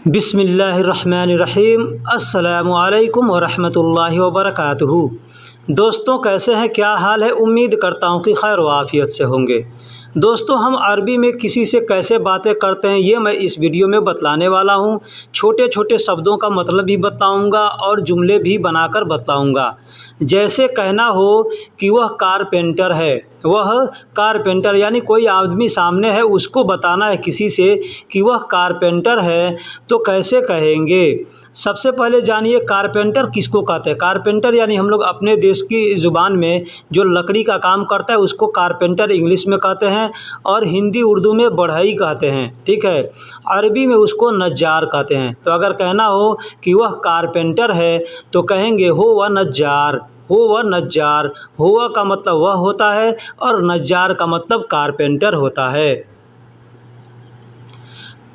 बिस्मिल्लाहिर्रहमानिर्रहीम। अस्सलामु अलैकुम वरहमतुल्लाहि वबरकातुहू। दोस्तों, कैसे हैं? क्या हाल है? उम्मीद करता हूं कि खैर व आफियत से होंगे। दोस्तों, हम अरबी में किसी से कैसे बातें करते हैं ये मैं इस वीडियो में बतलाने वाला हूं। छोटे छोटे शब्दों का मतलब भी बताऊंगा और जुमले भी बनाकर बताऊंगा। जैसे कहना हो कि वह कारपेंटर है, वह कारपेंटर यानी कोई आदमी सामने है, उसको बताना है किसी से कि वह कारपेंटर है, तो कैसे कहेंगे? सबसे पहले जानिए कारपेंटर किसको कहते हैं। कारपेंटर यानी हम लोग अपने देश की ज़ुबान में जो लकड़ी का काम करता है उसको कारपेंटर इंग्लिश में कहते हैं और हिंदी उर्दू में बढ़ई कहते हैं, ठीक है। अरबी में उसको नज्जार कहते हैं। तो अगर कहना हो कि वह कारपेंटर है तो कहेंगे हो वह नज्जार, हो वह नज्जार। हुआ का मतलब वह होता है और नज्जार का मतलब कारपेंटर होता है।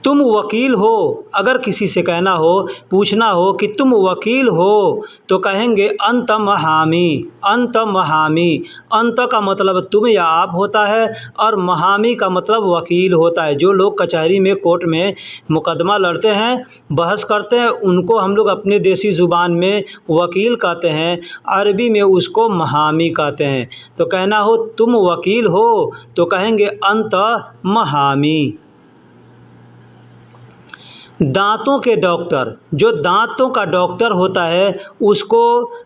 तुम वकील हो, अगर किसी से कहना हो, पूछना हो कि तुम वकील हो तो कहेंगे अंत महामी, अंत महामी। अंत का मतलब तुम या आप होता है और महामी का मतलब वकील होता है। जो लोग कचहरी में, कोर्ट में मुकदमा लड़ते हैं, बहस करते हैं, उनको हम लोग अपने देसी ज़ुबान में वकील कहते हैं, अरबी में उसको महामी कहते हैं। तो कहना हो तुम वकील हो तो कहेंगे अंत महामी। दांतों के डॉक्टर, जो दांतों का डॉक्टर होता है उसको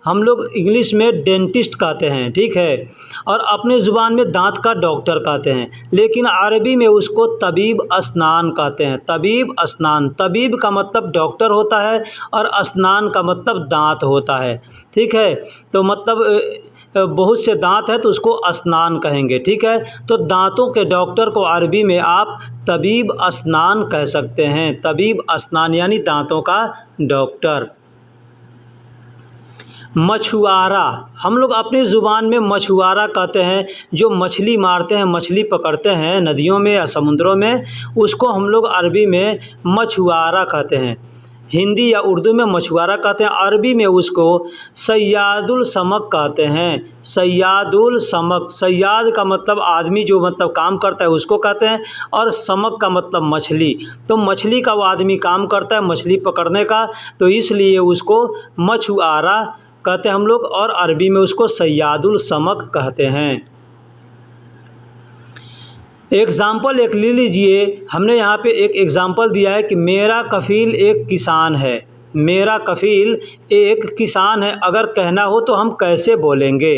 हम लोग इंग्लिश में डेंटिस्ट कहते हैं, ठीक है। और अपने ज़ुबान में दांत का डॉक्टर कहते हैं, लेकिन अरबी में उसको तबीब अस्नान कहते हैं। तबीब अस्नान, तबीब का मतलब डॉक्टर होता है और अस्नान का मतलब दांत होता है, ठीक है। तो मतलब बहुत से दांत है तो उसको अस्नान कहेंगे, ठीक है। तो दांतों के डॉक्टर को अरबी में आप तबीब अस्नान कह सकते हैं। तबीब अस्नान यानी दांतों का डॉक्टर। मछुआरा, हम लोग अपनी ज़ुबान में मछुआरा कहते हैं। जो मछली मारते हैं, मछली पकड़ते हैं नदियों में या समुद्रों में, उसको हम लोग अरबी में मछुआरा कहते हैं। हिंदी या उर्दू में मछुआरा कहते हैं, अरबी में उसको सय्यादुल समक कहते हैं। सय्यादुल समक, सय्याद का मतलब आदमी जो मतलब काम करता है उसको कहते हैं और समक का मतलब मछली। तो मछली का वो आदमी काम करता है, मछली पकड़ने का, तो इसलिए उसको मछुआरा कहते हैं हम लोग और अरबी में उसको सय्यादुल समक कहते हैं। एग्ज़ाम्पल एक ले लीजिए। हमने यहाँ पे एक एग्ज़ाम्पल दिया है कि मेरा कफ़ील एक किसान है। मेरा कफ़ील एक किसान है। अगर कहना हो तो हम कैसे बोलेंगे?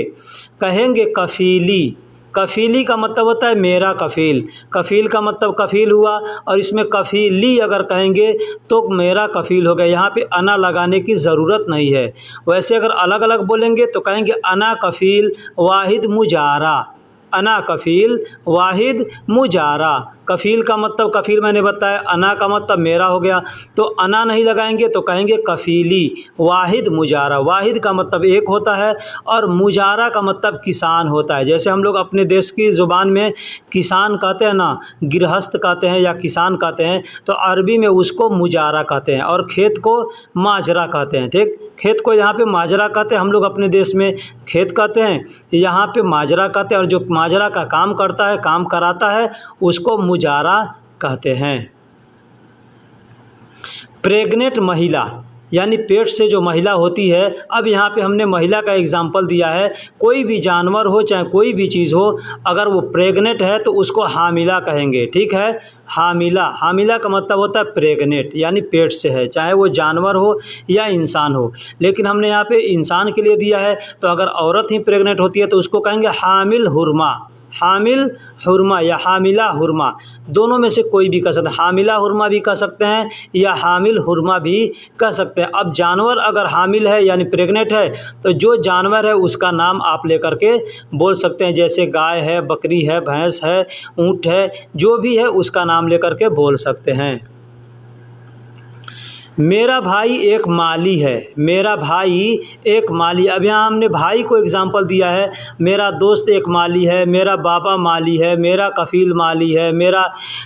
कहेंगे कफ़ीली। कफ़ीली का मतलब होता है मेरा कफ़ील। कफ़ील का मतलब कफ़ील हुआ और इसमें कफ़ीली अगर कहेंगे तो मेरा कफ़ील हो गया। यहाँ पे अना लगाने की ज़रूरत नहीं है। वैसे अगर अलग अलग बोलेंगे तो कहेंगे अना कफ़ील वाहिद मुजारा। अना कफ़ील वाहिद मुजारा। कफ़ील का मतलब कफ़ील मैंने बताया, अना का मतलब मेरा हो गया। तो अना नहीं लगाएंगे तो कहेंगे कफ़ीली वाहिद मुजारा। वाहिद का मतलब एक होता है और मुजारा का मतलब किसान होता है। जैसे हम लोग अपने देश की ज़ुबान में किसान कहते हैं ना, गृहस्थ कहते हैं या किसान कहते हैं, तो अरबी में उसको मुजारा कहते हैं और खेत को माजरा कहते हैं, ठीक। खेत को यहाँ पे माजरा कहते हैं, हम लोग अपने देश में खेत कहते हैं, यहाँ पे माजरा कहते हैं। और जो माजरा का काम करता है, काम कराता है, उसको मुजारा कहते हैं। प्रेग्नेंट महिला यानी पेट से जो महिला होती है। अब यहाँ पे हमने महिला का एग्जाम्पल दिया है। कोई भी जानवर हो चाहे कोई भी चीज़ हो, अगर वो प्रेग्नेंट है तो उसको हामिला कहेंगे, ठीक है। हामिला, हामिला का मतलब होता है प्रेग्नेंट यानी पेट से है, चाहे वो जानवर हो या इंसान हो। लेकिन हमने यहाँ पे इंसान के लिए दिया है, तो अगर औरत ही प्रेग्नेंट होती है तो उसको कहेंगे हामिल हुरमा। हामिल हुरमा या हामिला हुरमा, दोनों में से कोई भी कह सकते हैं। हामिला हुरमा भी कह सकते हैं या हामिल हुरमा भी कह सकते हैं। अब जानवर अगर हामिल है यानी प्रेग्नेंट है तो जो जानवर है उसका नाम आप लेकर के बोल सकते हैं। जैसे गाय है, बकरी है, भैंस है, ऊँट है, जो भी है उसका नाम लेकर के बोल सकते हैं। मेरा भाई एक माली है। मेरा भाई एक माली, अब यहाँ हमने भाई को एग्जाम्पल दिया है। मेरा दोस्त एक माली है, मेरा बाबा माली है, मेरा कफ़ील माली है, मेरा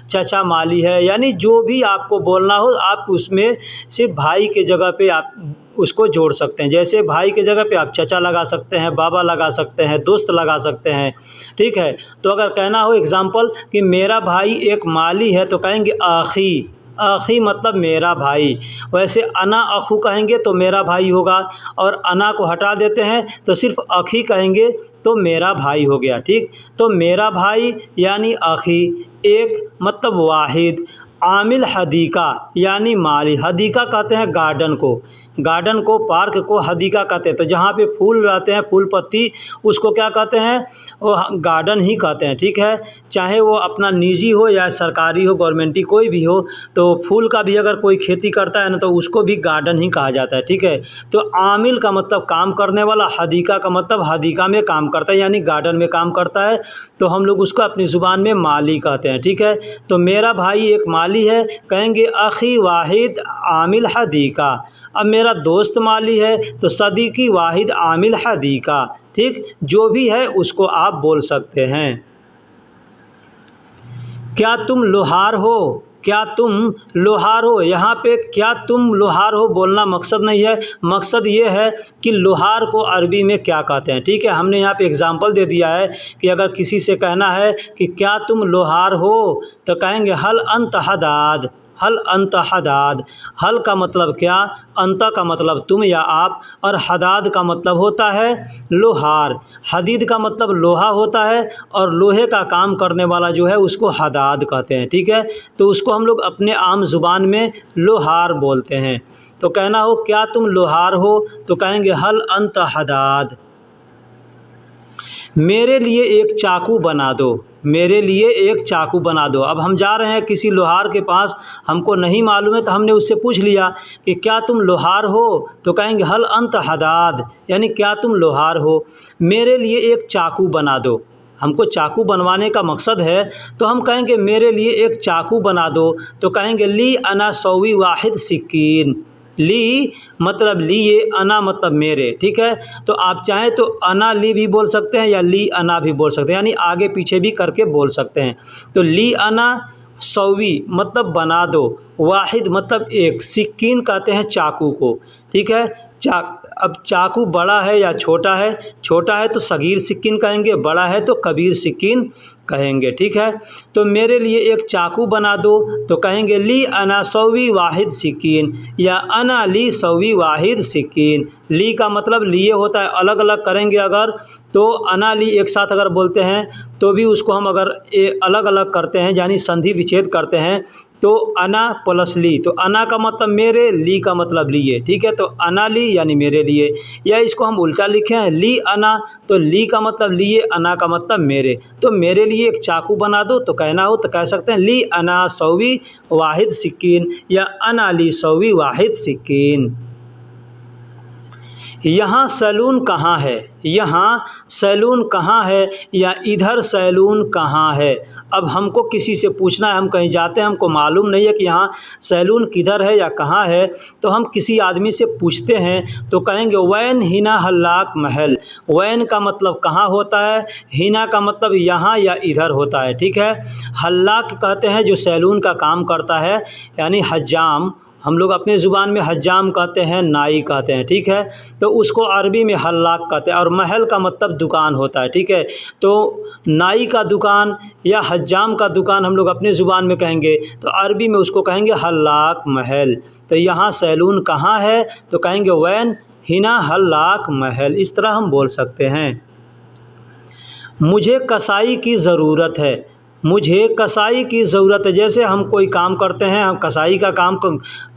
चाचा माली है। यानी जो भी आपको बोलना हो आप उसमें सिर्फ भाई के जगह पे आप उसको जोड़ सकते हैं। जैसे भाई के जगह पे आप चाचा लगा सकते हैं, बाबा लगा सकते हैं, दोस्त लगा सकते हैं, ठीक है। तो अगर कहना हो एग्जाम्पल कि मेरा भाई एक माली है तो कहेंगे आखी। अखी मतलब मेरा भाई। वैसे अना अखू कहेंगे तो मेरा भाई होगा, और अना को हटा देते हैं तो सिर्फ अखी कहेंगे तो मेरा भाई हो गया। ठीक, तो मेरा भाई यानी अखी, एक मतलब वाहिद, आमिल हदीका यानी माली। हदीका कहते हैं गार्डन को, गार्डन को, पार्क को हदीका कहते हैं। तो जहाँ पे फूल रहते हैं, फूल पत्ती, उसको क्या कहते हैं? वो गार्डन ही कहते हैं। ठीक है, चाहे वो अपना निजी हो या सरकारी हो, गवर्नमेंटी कोई भी हो, तो फूल का भी अगर कोई खेती करता है ना तो उसको भी गार्डन ही कहा जाता है। ठीक है, तो आमिल का मतलब काम करने वाला, हदीका का मतलब हदीका में काम करता है यानी गार्डन में काम करता है, तो हम लोग उसको अपनी ज़ुबान में माली कहते हैं। ठीक है, तो मेरा भाई एक माली है, कहेंगे अखी वाहिद आमिल हदीका। अब मेरा दोस्त माली है तो सदीकी वाहिद आमिल हदीका। ठीक, जो भी है उसको आप बोल सकते हैं। क्या तुम लोहार हो? क्या तुम लोहार हो? यहाँ पे क्या तुम लोहार हो बोलना मकसद नहीं है, मकसद ये है कि लोहार को अरबी में क्या कहते हैं। ठीक है, हमने यहाँ पे एग्जांपल दे दिया है कि अगर किसी से कहना है कि क्या तुम लोहार हो, तो कहेंगे हल अंत हदाद। हल अंत हदाद, हल का मतलब क्या, अंत का मतलब तुम या आप, और हदाद का मतलब होता है लोहार। हदीद का मतलब लोहा होता है, और लोहे का काम करने वाला जो है उसको हदाद कहते हैं। ठीक है, तो उसको हम लोग अपने आम ज़ुबान में लोहार बोलते हैं। तो कहना हो क्या तुम लोहार हो, तो कहेंगे हल अंत हदाद। मेरे लिए एक चाकू बना दो। मेरे लिए एक चाकू बना दो। अब हम जा रहे हैं किसी लोहार के पास, हमको नहीं मालूम है, तो हमने उससे पूछ लिया कि क्या तुम लोहार हो, तो कहेंगे हल अंत हदाद, यानी क्या तुम लोहार हो। मेरे लिए एक चाकू बना दो, हमको चाकू बनवाने का मकसद है, तो हम कहेंगे मेरे लिए एक चाकू बना दो, तो कहेंगे ली अना सौवी वाहिद सिक्कीन। ली मतलब लिए, अना मतलब मेरे। ठीक है, तो आप चाहें तो अना ली भी बोल सकते हैं या ली अना भी बोल सकते हैं, यानी आगे पीछे भी करके बोल सकते हैं। तो ली अना सौवी मतलब बना दो, वाहिद मतलब एक, सिक्कीन कहते हैं चाकू को। ठीक है, अब चाकू बड़ा है या छोटा है? छोटा है तो सगीर सिक्कीन कहेंगे, बड़ा है तो कबीर सिक्कीन कहेंगे। ठीक है, तो मेरे लिए एक चाकू बना दो, तो कहेंगे ली अना सौवी वाहिद सिक्कीन, या अना ली सौवी वाहिद सिक्कीन। ली का मतलब लिए होता है, अलग अलग करेंगे अगर तो अना ली एक साथ अगर बोलते हैं तो भी उसको हम अगर अलग अलग करते हैं यानी संधि विच्छेद करते हैं तो अना प्लस ली, तो अना का मतलब मेरे, ली का मतलब लिए। ठीक है, तो अना ली यानी मेरे लिए, या इसको हम उल्टा लिखे हैं ली अना, तो ली का मतलब लिए, अना का मतलब मेरे। तो मेरे लिए एक चाकू बना दो, तो कहना हो तो कह सकते हैं ली अना सौवी वाहिद सिक्कीन, या अना ली सौवी वाहिद सिक्कीन। यहाँ सैलून कहाँ है? यहाँ सैलून कहाँ है, या इधर सैलून कहाँ है? अब हमको किसी से पूछना है, हम कहीं जाते हैं, हमको मालूम नहीं है कि यहाँ सैलून किधर है या कहाँ है, तो हम किसी आदमी से पूछते हैं तो कहेंगे वैन हिना हल्लाक महल। वैन का मतलब कहाँ होता है, हिना का मतलब यहाँ या इधर होता है। ठीक है, हल्लाक कहते हैं जो सैलून का काम करता है, यानी हज्जाम, हम लोग अपने ज़ुबान में हज्जाम कहते हैं, नाई कहते हैं। ठीक है, तो उसको अरबी में हल्लाक कहते हैं, और महल का मतलब दुकान होता है। ठीक है, तो नाई का दुकान या हज्जाम का दुकान हम लोग अपने ज़ुबान में कहेंगे, तो अरबी में उसको कहेंगे हल्लाक महल। तो यहाँ सैलून कहाँ है, तो कहेंगे वैन हिना हल्लाक महल। इस तरह हम बोल सकते हैं। मुझे कसाई की ज़रूरत है। मुझे कसाई की ज़रूरत है, जैसे हम कोई काम करते हैं, हम कसाई का काम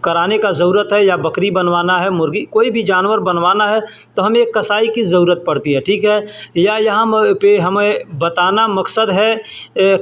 कराने का ज़रूरत है, या बकरी बनवाना है, मुर्गी, कोई भी जानवर बनवाना है तो हमें एक कसाई की ज़रूरत पड़ती है। ठीक है, या यहाँ पे हमें बताना मकसद है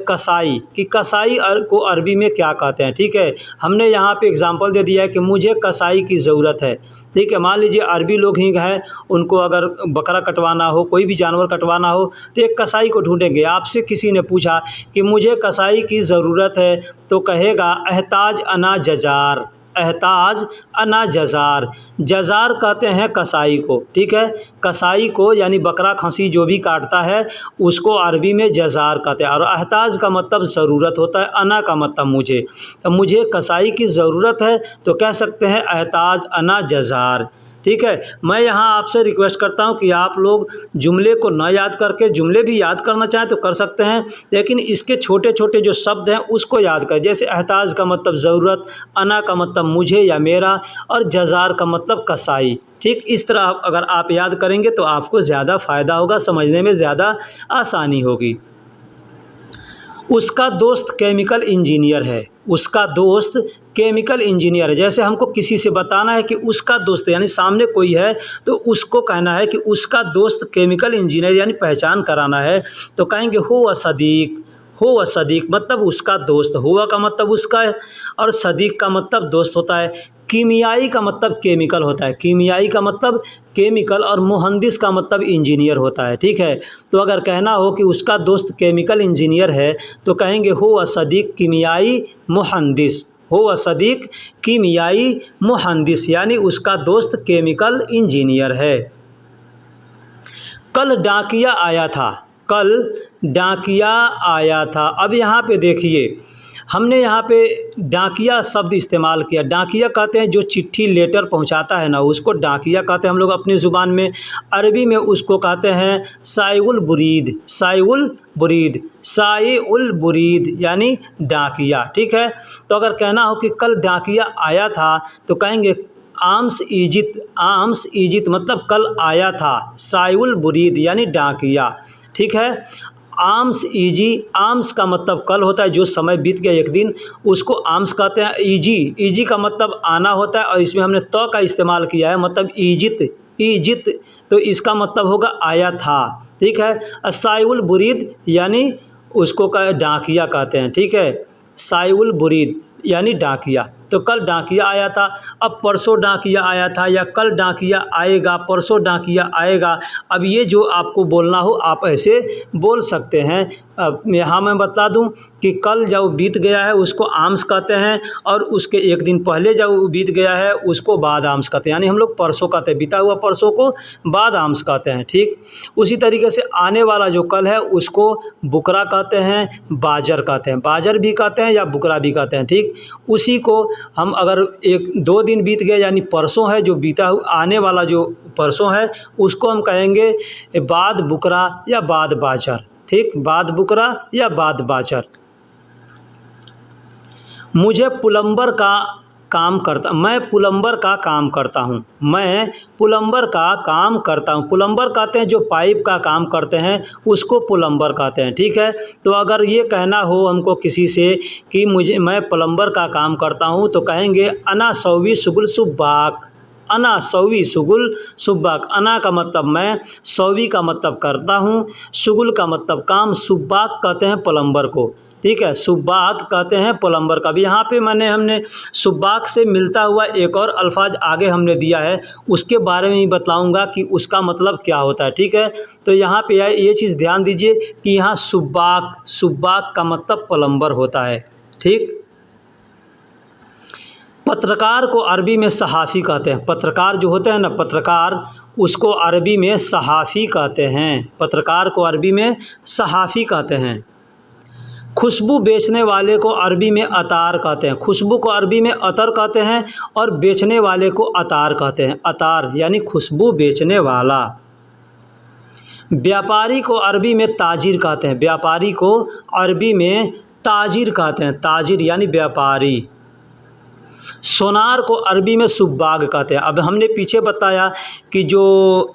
कसाई, कि कसाई को अरबी में क्या कहते हैं। ठीक है, हमने यहाँ पे एग्जांपल दे दिया है कि मुझे कसाई की ज़रूरत है। ठीक है, मान लीजिए अरबी लोग ही हैं, उनको अगर बकरा कटवाना हो, कोई भी जानवर कटवाना हो, तो एक कसाई को ढूंढेंगे। आपसे किसी ने पूछा कि मुझे कसाई की ज़रूरत है, तो कहेगा एहताज अना जजार। एहताज अना जजार, जजार कहते हैं कसाई को। ठीक है, कसाई को यानी बकरा खसी जो भी काटता है उसको अरबी में जजार कहते हैं, और एहताज का मतलब ज़रूरत होता है, अना का मतलब मुझे। तो मुझे कसाई की ज़रूरत है तो कह सकते हैं एहताज अना जजार। ठीक है। मैं यहाँ आपसे रिक्वेस्ट करता हूँ कि आप लोग जुमले को न याद करके, जुमले भी याद करना चाहें तो कर सकते हैं, लेकिन इसके छोटे छोटे जो शब्द हैं उसको याद करें। जैसे एहताज का मतलब ज़रूरत, अना का मतलब मुझे या मेरा, और जज़ार का मतलब कसाई। ठीक, इस तरह अगर आप याद करेंगे तो आपको ज़्यादा फ़ायदा होगा, समझने में ज़्यादा आसानी होगी। उसका दोस्त केमिकल इंजीनियर है। उसका दोस्त केमिकल इंजीनियर है। जैसे हमको किसी से बताना है कि उसका दोस्त, यानी सामने कोई है तो उसको कहना है कि उसका दोस्त केमिकल इंजीनियर, यानी पहचान कराना है तो कहेंगे हुआ सदीक। हुआ सदीक मतलब उसका दोस्त, हुआ का मतलब उसका है और सदीक का मतलब दोस्त होता है। कीमियाई का मतलब केमिकल होता है, कीमियाई का मतलब केमिकल, और मुहंदिस का मतलब इंजीनियर होता है। ठीक है, तो अगर कहना हो कि उसका दोस्त केमिकल इंजीनियर है तो कहेंगे हुआ सदीक कीमियाई मुहंदिस। हुआ सदीक कीमियाई मुहंदिस, यानी उसका दोस्त केमिकल इंजीनियर है। कल डाकिया आया था। कल डाकिया आया था। अब यहाँ पे देखिए, हमने यहाँ पे डाकिया शब्द इस्तेमाल किया। डाकिया कहते हैं जो चिट्ठी लेटर पहुँचाता है ना, उसको डाकिया कहते हैं हम लोग अपनी ज़ुबान में। अरबी में उसको कहते हैं साइउल बुरीद। साइउल बुरीद, साइउल बुरीद यानी डाकिया। ठीक है, तो अगर कहना हो कि कल डाकिया आया था तो कहेंगे आम्स ईजित। आम्स ईजित मतलब कल आया था। साइउल बुरीद यानी डाकिया। ठीक है, आम्स ईजी, आम्स का मतलब कल होता है, जो समय बीत गया एक दिन, उसको आम्स कहते हैं। ईजी, ईजी का मतलब आना होता है, और इसमें हमने तो का इस्तेमाल किया है, मतलब ईजित। ईजित तो इसका मतलब होगा आया था। ठीक है, साइउल बुरीद यानी उसको डाकिया कहते हैं। ठीक है, साइउल बुरीद यानी डाकिया। तो कल डाकिया आया था। अब परसों डाकिया आया था या कल डाकिया आएगा, परसों डाकिया आएगा। अब ये जो आपको बोलना हो आप ऐसे बोल सकते हैं। अब यहाँ मैं बता दूं कि कल जो बीत गया है उसको आम्स कहते हैं, और उसके एक दिन पहले जो बीत गया है उसको बाद आम्स कहते हैं, यानी हम लोग परसों कहते हैं, बीता हुआ परसों को बाद आम्स कहते हैं। ठीक, उसी तरीके से आने वाला जो कल है उसको बुकरा कहते हैं, बाजर कहते हैं। बाजर भी कहते हैं या बुकरा भी कहते हैं। ठीक, उसी को हम अगर एक दो दिन बीत गए यानी परसों है, जो बीता हुआ आने वाला जो परसों है उसको हम कहेंगे बाद बुकरा या बाद बाजर। ठीक, बाद बुकरा या बाद बाजर। मुझे प्लम्बर का काम करता, मैं प्लम्बर का काम करता हूँ। मैं प्लम्बर का काम करता हूँ। प्लम्बर कहते हैं जो पाइप का काम करते हैं उसको प्लम्बर कहते हैं। ठीक है, तो अगर ये कहना हो हमको किसी से कि मैं प्लम्बर का काम करता हूँ तो कहेंगे अना सौवी सुगुल सुब्बाक। अना सौवी सुगुल सुब्बाक। अना का मतलब मैं, सौवी का मतलब करता हूँ, सुगुल का मतलब काम, सुब्बाक कहते हैं प्लम्बर को। ठीक है, सुब्बाक कहते हैं प्लम्बर का भी। यहाँ पे हमने सुब्बाक से मिलता हुआ एक और अल्फाज आगे हमने दिया है, उसके बारे में ही बतलाऊँगा कि उसका मतलब क्या होता है। ठीक है, तो यहाँ पे ये चीज़ ध्यान दीजिए कि यहाँ सुब्बाक, सुब्बाक का मतलब प्लम्बर होता है। ठीक, पत्रकार को अरबी में सहाफ़ी कहते हैं। पत्रकार जो होते हैं ना, पत्रकार, उसको अरबी में सहाफ़ी कहते हैं। पत्रकार को अरबी में सहाफ़ी कहते हैं। खुशबू बेचने वाले को अरबी में अतार कहते हैं। खुशबू को अरबी में अतर कहते हैं और बेचने वाले को अतार कहते हैं। अतार यानी खुशबू बेचने वाला। व्यापारी को अरबी में ताजिर कहते हैं। व्यापारी को अरबी में ताजिर कहते हैं। ताजिर यानी व्यापारी। सोनार को अरबी में सुब्बाग कहते हैं। अब हमने पीछे बताया कि जो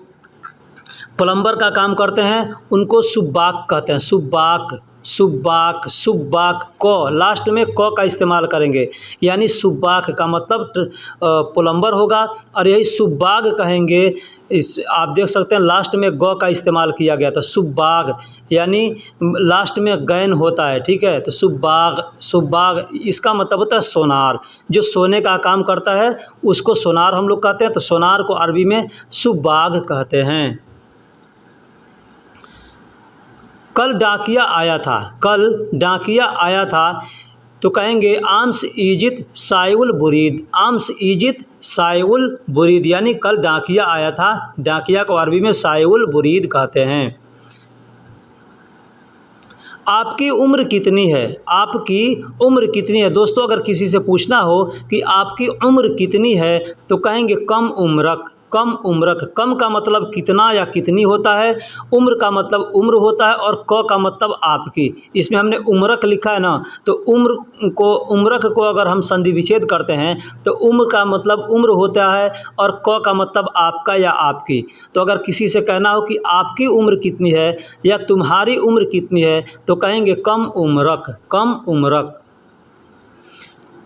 प्लम्बर का काम करते हैं उनको सुब्बाक कहते हैं। सुब्बाक, सुब्बाक, सुब्बाक। को लास्ट में क का इस्तेमाल करेंगे, यानी सुब्बाक का मतलब प्लम्बर होगा, और यही सुब्बाग कहेंगे। इस आप देख सकते हैं लास्ट में ग का इस्तेमाल किया गया था। सुब्बाग यानी लास्ट में गैन होता है। ठीक है, तो सुब्बाग, सुब्बाग इसका मतलब होता है सोनार। जो सोने का काम करता है उसको सोनार हम लोग कहते हैं। तो सोनार को अरबी में सुब्बाग कहते हैं। कल डाकिया आया था। कल डाकिया आया था तो कहेंगे आम्स ईजित साइउल बुरीद। आम्स ईजित साइउल बुरीद यानी कल डाकिया आया था। डाकिया को अरबी में साइउल बुरीद कहते हैं। आपकी उम्र कितनी है? आपकी उम्र कितनी है? दोस्तों, अगर किसी से पूछना हो कि आपकी उम्र कितनी है तो कहेंगे कम उम्रक। कम उम्रक। कम का मतलब कितना या कितनी होता है, उम्र का मतलब उम्र होता है, और क का मतलब आपकी। इसमें हमने उम्रक लिखा है ना, तो उम्रक को अगर हम संधि विच्छेद करते हैं तो उम्र का मतलब उम्र होता है और क का मतलब आपका या आपकी। तो अगर किसी से कहना हो कि आपकी उम्र कितनी है या तुम्हारी उम्र कितनी है तो कहेंगे कम उम्रक, कम उम्रक।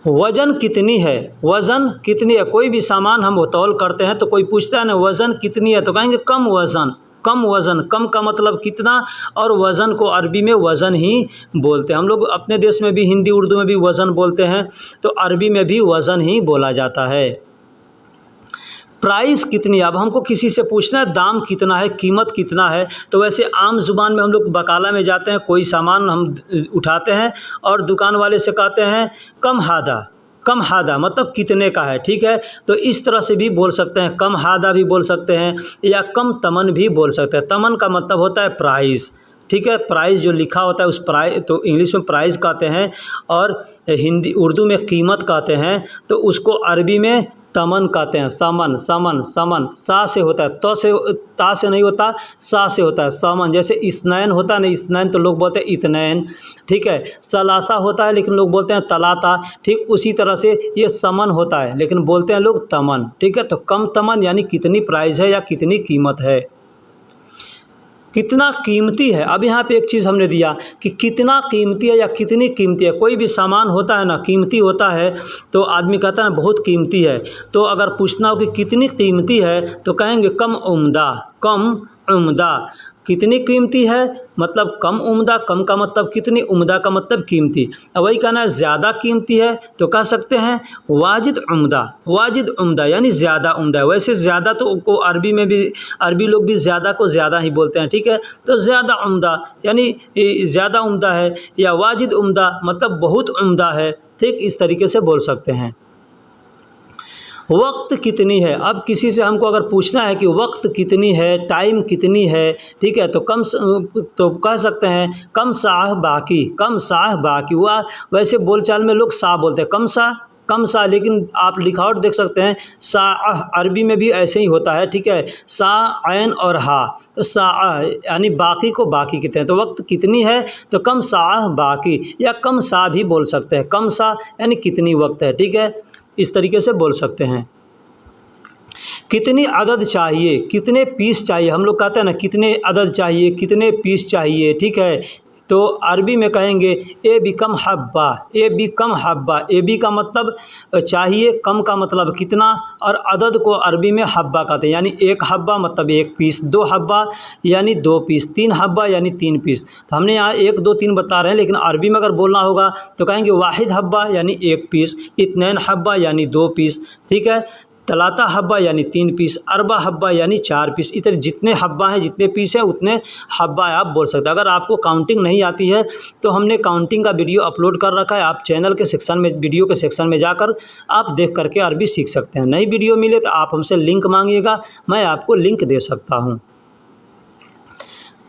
वज़न कितनी है, वज़न कितनी है। कोई भी सामान हम तौल करते हैं तो कोई पूछता है ना वज़न कितनी है, तो कहेंगे कम वज़न, कम वज़न। कम का मतलब कितना, और वज़न को अरबी में वज़न ही बोलते हैं। हम लोग अपने देश में भी हिंदी उर्दू में भी वज़न बोलते हैं, तो अरबी में भी वज़न ही बोला जाता है। प्राइस कितनी है, अब हमको किसी से पूछना है दाम कितना है, कीमत कितना है, तो वैसे आम ज़ुबान में हम लोग बकाला में जाते हैं, कोई सामान हम उठाते हैं और दुकान वाले से कहते हैं कम हादा, कम हादा मतलब कितने का है, ठीक है। तो इस तरह से भी बोल सकते हैं, कम हादा भी बोल सकते हैं या कम तमन भी बोल सकते हैं। तमन का मतलब होता है प्राइस, ठीक है। प्राइस जो लिखा होता है उस प्राइस, तो इंग्लिश में प्राइस कहते हैं और हिंदी उर्दू में कीमत कहते हैं, तो उसको अरबी में तमन कहते हैं। समन, समन, समन सा से होता है, तो से ता से नहीं होता, सा से होता है समन। जैसे इस्नैन होता है ना, इस्नैन तो लोग बोलते हैं इतनैन, ठीक है। सलासा होता है लेकिन लोग बोलते हैं तलाता, ठीक उसी तरह से ये समन होता है लेकिन बोलते हैं लोग तमन, ठीक है। तो कम तमन यानी कितनी प्राइस है या कितनी कीमत है। कितना कीमती है, अब यहाँ पे एक चीज़ हमने दिया कि कितना कीमती है या कितनी कीमती है। कोई भी सामान होता है ना कीमती होता है तो आदमी कहता है बहुत कीमती है। तो अगर पूछना हो कि कितनी कीमती है तो कहेंगे कम उम्दा, कम उम्दा। कितनी कीमती है मतलब कम उम्दा, कम का मतलब कितनी, उम्दा का मतलब कीमती। अब वही कहना है ज़्यादा कीमती है तो कह सकते हैं वाजिद उम्दा, वाजिद उम्दा यानी ज़्यादा उम्दा है। वैसे ज़्यादा तो को अरबी में भी, अरबी लोग भी ज़्यादा को ज़्यादा ही बोलते हैं, ठीक है। तो ज़्यादा उम्दा यानी ज़्यादा उम्दा है, या वाजिद उम्दा मतलब बहुत उम्दा है, ठीक इस तरीके से बोल सकते हैं। वक्त कितनी है, अब किसी से हमको अगर पूछना है कि वक्त कितनी है, टाइम कितनी है, ठीक है, तो तो कह सकते हैं कम साह बाकी, कम साह बाकी। वह वैसे बोलचाल में लोग सा बोलते हैं, कम सा, कम सा, लेकिन आप लिखावट देख सकते हैं सा अरबी में भी ऐसे ही होता है, ठीक है। सा ऐन और हा, तो सा यानी बाकी को बाकी कहते हैं। तो वक्त कितनी है तो कम साह बाकी, या कम सा भी बोल सकते हैं, कम सा यानी कितनी वक्त है, ठीक है, इस तरीके से बोल सकते हैं। कितनी अदद चाहिए, कितने पीस चाहिए, हम लोग कहते हैं ना कितने अदद चाहिए, कितने पीस चाहिए, ठीक है। तो अरबी में कहेंगे ए बी कम हब्बा, ए बी कम हब्बा। ए बी का मतलब चाहिए, कम का मतलब कितना, और अदद को अरबी में हब्बा कहते हैं। यानी एक हब्बा मतलब एक पीस, दो हब्बा यानी दो पीस, तीन हब्बा यानी तीन पीस। तो हमने यहाँ एक दो तीन बता रहे हैं, लेकिन अरबी में अगर बोलना होगा तो कहेंगे वाहिद हब्बा यानी एक पीस, इत्नैन हब्बा यानी दो पीस, ठीक है। तलाता हब्बा यानी तीन पीस, अरबा हब्बा यानी चार पीस। इतने जितने हब्बा हैं, जितने पीस हैं उतने हब्बा आप बोल सकते हैं। अगर आपको काउंटिंग नहीं आती है तो हमने काउंटिंग का वीडियो अपलोड कर रखा है, आप चैनल के सेक्शन में, वीडियो के सेक्शन में जाकर आप देख करके अरबी सीख सकते हैं। नई वीडियो मिले तो आप हमसे लिंक मांगिएगा, मैं आपको लिंक दे सकता हूँ।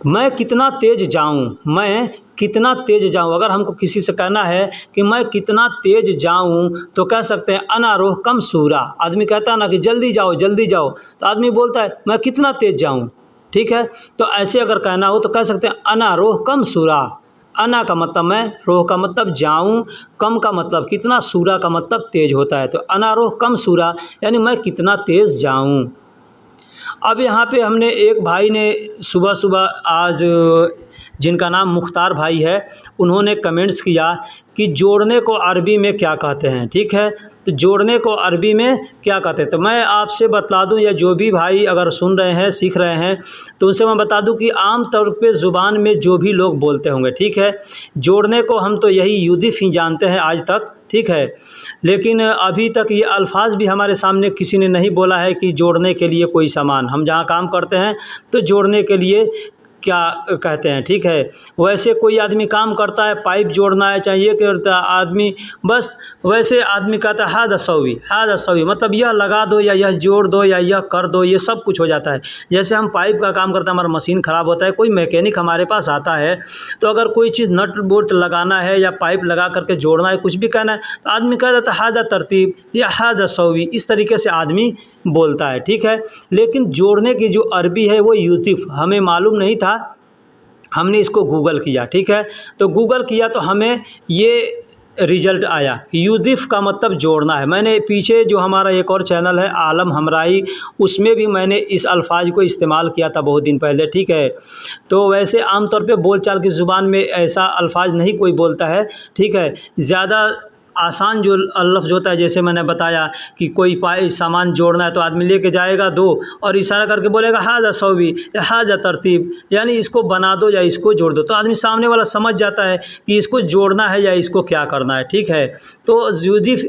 मैं कितना तेज़ जाऊँ, मैं कितना तेज़ जाऊँ। अगर हमको किसी से कहना है कि मैं कितना तेज़ जाऊँ तो कह सकते हैं अना रोह कम सूरा। आदमी कहता है ना कि जल्दी जाओ जल्दी जाओ, तो आदमी बोलता है मैं कितना तेज़ जाऊँ, ठीक है। तो ऐसे अगर कहना हो तो कह सकते हैं अना रोह कम सूरा। अना का मतलब मैं, रोह का मतलब जाऊँ, कम का मतलब कितना, सूरा का मतलब तेज़ होता है। तो अना रोह कम सूरा यानी मैं कितना तेज़ जाऊँ। अब यहाँ पे हमने एक भाई ने सुबह सुबह आज, जिनका नाम मुख्तार भाई है, उन्होंने कमेंट्स किया कि जोड़ने को अरबी में क्या कहते हैं, ठीक है। तो जोड़ने को अरबी में क्या कहते हैं, तो मैं आपसे बता दूं, या जो भी भाई अगर सुन रहे हैं, सीख रहे हैं, तो उनसे मैं बता दूं कि आम तौर पे ज़ुबान में जो भी लोग बोलते होंगे, ठीक है, जोड़ने को हम तो यही यूदिफ ही जानते हैं आज तक, ठीक है। लेकिन अभी तक ये अल्फाज भी हमारे सामने किसी ने नहीं बोला है कि जोड़ने के लिए कोई सामान, हम जहाँ काम करते हैं तो जोड़ने के लिए क्या कहते हैं, ठीक है। वैसे कोई आदमी काम करता है, पाइप जोड़ना है, चाहे ये करता है आदमी, बस वैसे आदमी कहता है हादा सवी, मतलब यह लगा दो या यह जोड़ दो या यह कर दो, ये सब कुछ हो जाता है। जैसे हम पाइप का काम करते हैं, हमारा मशीन ख़राब होता है, कोई मैकेनिक हमारे पास आता है, तो अगर कोई चीज़ नट बोल्ट लगाना है या पाइप लगा करके जोड़ना है, कुछ भी कहना है, तो आदमी कह देता है हादा तरतीब या हादा सवी, इस तरीके से आदमी बोलता है, ठीक है। लेकिन जोड़ने की जो अरबी है वो यूतिफ, हमें मालूम नहीं था, हमने इसको गूगल किया, ठीक है। तो गूगल किया तो हमें ये रिजल्ट आया, यूदिफ का मतलब जोड़ना है। मैंने पीछे जो हमारा एक और चैनल है आलम हमराई, उसमें भी मैंने इस अल्फाज को इस्तेमाल किया था बहुत दिन पहले, ठीक है। तो वैसे आमतौर पे बोलचाल की ज़ुबान में ऐसा अल्फाज नहीं कोई बोलता है, ठीक है। ज़्यादा आसान जो लफ्ज़ होता है, जैसे मैंने बताया कि कोई सामान जोड़ना है तो आदमी लेके जाएगा दो और इशारा करके बोलेगा हाजा सौवी या हाजा तरतीब, यानी इसको बना दो या इसको जोड़ दो, तो आदमी सामने वाला समझ जाता है कि इसको जोड़ना है या इसको क्या करना है, ठीक है। तो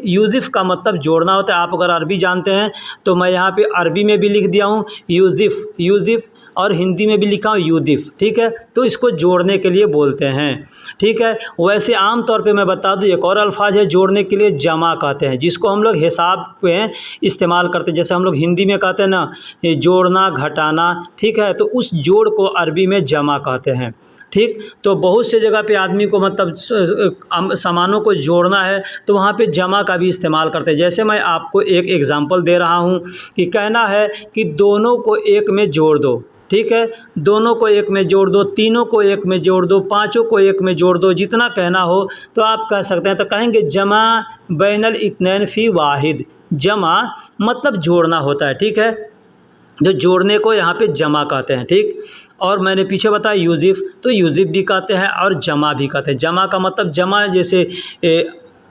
यूज़िफ़ का मतलब जोड़ना होता है। आप अगर अरबी जानते हैं तो मैं यहाँ पे अरबी में भी लिख दिया हूँ यूज़िफ़, और हिंदी में भी लिखा हूँ यूदिफ, ठीक है। तो इसको जोड़ने के लिए बोलते हैं, ठीक है। वैसे आम तौर पे मैं बता दूँ एक और अल्फाज है जोड़ने के लिए, जमा कहते हैं, जिसको हम लोग हिसाब में इस्तेमाल करते हैं। जैसे हम लोग हिंदी में कहते हैं ना ये जोड़ना घटाना, ठीक है, तो उस जोड़ को अरबी में जमा कहते हैं, ठीक। तो बहुत से जगह पे आदमी को मतलब सामानों को जोड़ना है तो वहाँ पे जमा का भी इस्तेमाल करते हैं। जैसे मैं आपको एक एग्ज़ाम्पल दे रहा हूँ कि कहना है कि दोनों को एक में जोड़ दो, ठीक है, दोनों को एक में जोड़ दो, तीनों को एक में जोड़ दो, पांचों को एक में जोड़ दो, जितना कहना हो तो आप कह सकते हैं। तो कहेंगे जमा बैनल इत्नैन फ़ी वाहिद, जमा मतलब जोड़ना होता है, ठीक है। जो जोड़ने को यहाँ पे जमा कहते हैं, ठीक। और मैंने पीछे बताया यूज़िफ़, तो यूज़िफ़ भी कहते हैं और जमा भी कहते हैं। जमा का मतलब जमा, जैसे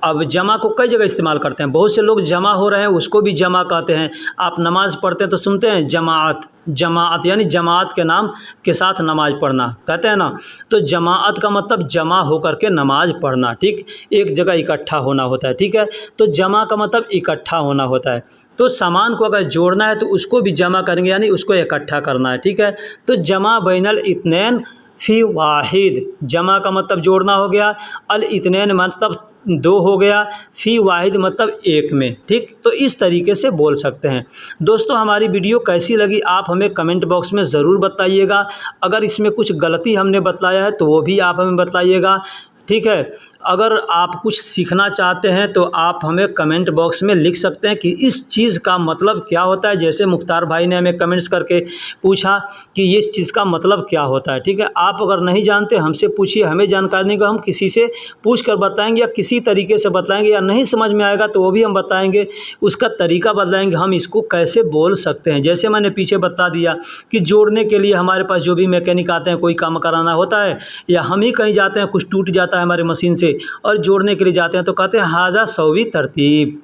अब जमा को कई जगह इस्तेमाल करते हैं, बहुत से लोग जमा हो रहे हैं उसको भी जमा कहते हैं। आप नमाज़ पढ़ते हैं तो सुनते हैं जमात यानी जमात के नाम के साथ नमाज़ पढ़ना कहते हैं ना, तो जमात का मतलब जमा होकर के नमाज़ पढ़ना, ठीक, एक जगह इकट्ठा होना होता है, ठीक है। तो जमा का मतलब इकट्ठा होना होता है। तो सामान को अगर जोड़ना है तो उसको भी जमा करेंगे, यानी उसको इकट्ठा करना है, ठीक है। तो जमा बैनल इत्नैन फ़ी वाहिद, जमा का मतलब जोड़ना हो गया, अल इत्नैन मतलब दो हो गया, फ़ी वाहिद मतलब एक में, ठीक। तो इस तरीके से बोल सकते हैं। दोस्तों हमारी वीडियो कैसी लगी आप हमें कमेंट बॉक्स में ज़रूर बताइएगा। अगर इसमें कुछ गलती हमने बतलाया है तो वो भी आप हमें बताइएगा, ठीक है। अगर आप कुछ सीखना चाहते हैं तो आप हमें कमेंट बॉक्स में लिख सकते हैं कि इस चीज़ का मतलब क्या होता है। जैसे मुख्तार भाई ने हमें कमेंट्स करके पूछा कि इस चीज़ का मतलब क्या होता है, ठीक है। आप अगर नहीं जानते हमसे पूछिए, हमें जानकारी नहीं, को हम किसी से पूछ कर बताएंगे या किसी तरीके से बताएंगे, या नहीं समझ में आएगा तो वो भी हम बताएंगे, उसका तरीका बताएंगे हम इसको कैसे बोल सकते हैं। जैसे मैंने पीछे बता दिया कि जोड़ने के लिए हमारे पास जो भी मैकेनिक आते हैं, कोई काम कराना होता है या हम ही कहीं जाते हैं, कुछ टूट जाता है हमारे मशीन से और जोड़ने के लिए जाते हैं तो कहते हैं हाजा सौवी तरतीब,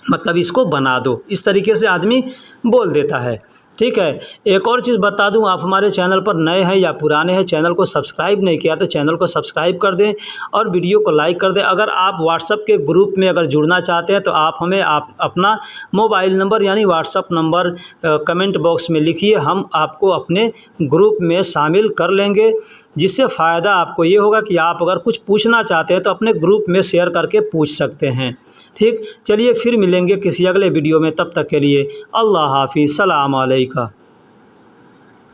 मतलब इसको बना दो, इस तरीके से आदमी बोल देता है, ठीक है। एक और चीज़ बता दूं, आप हमारे चैनल पर नए हैं या पुराने हैं, चैनल को सब्सक्राइब नहीं किया तो चैनल को सब्सक्राइब कर दें और वीडियो को लाइक कर दें। अगर आप व्हाट्सएप के ग्रुप में अगर जुड़ना चाहते हैं तो आप हमें अपना मोबाइल नंबर यानी व्हाट्सएप नंबर कमेंट बॉक्स में लिखिए, हम आपको अपने ग्रुप में शामिल कर लेंगे। जिससे फ़ायदा आपको ये होगा कि आप अगर कुछ पूछना चाहते हैं तो अपने ग्रुप में शेयर करके पूछ सकते हैं, ठीक। चलिए फिर मिलेंगे किसी अगले वीडियो में, तब तक के लिए अल्लाह हाफ़िज़, सलाम अलैकुम।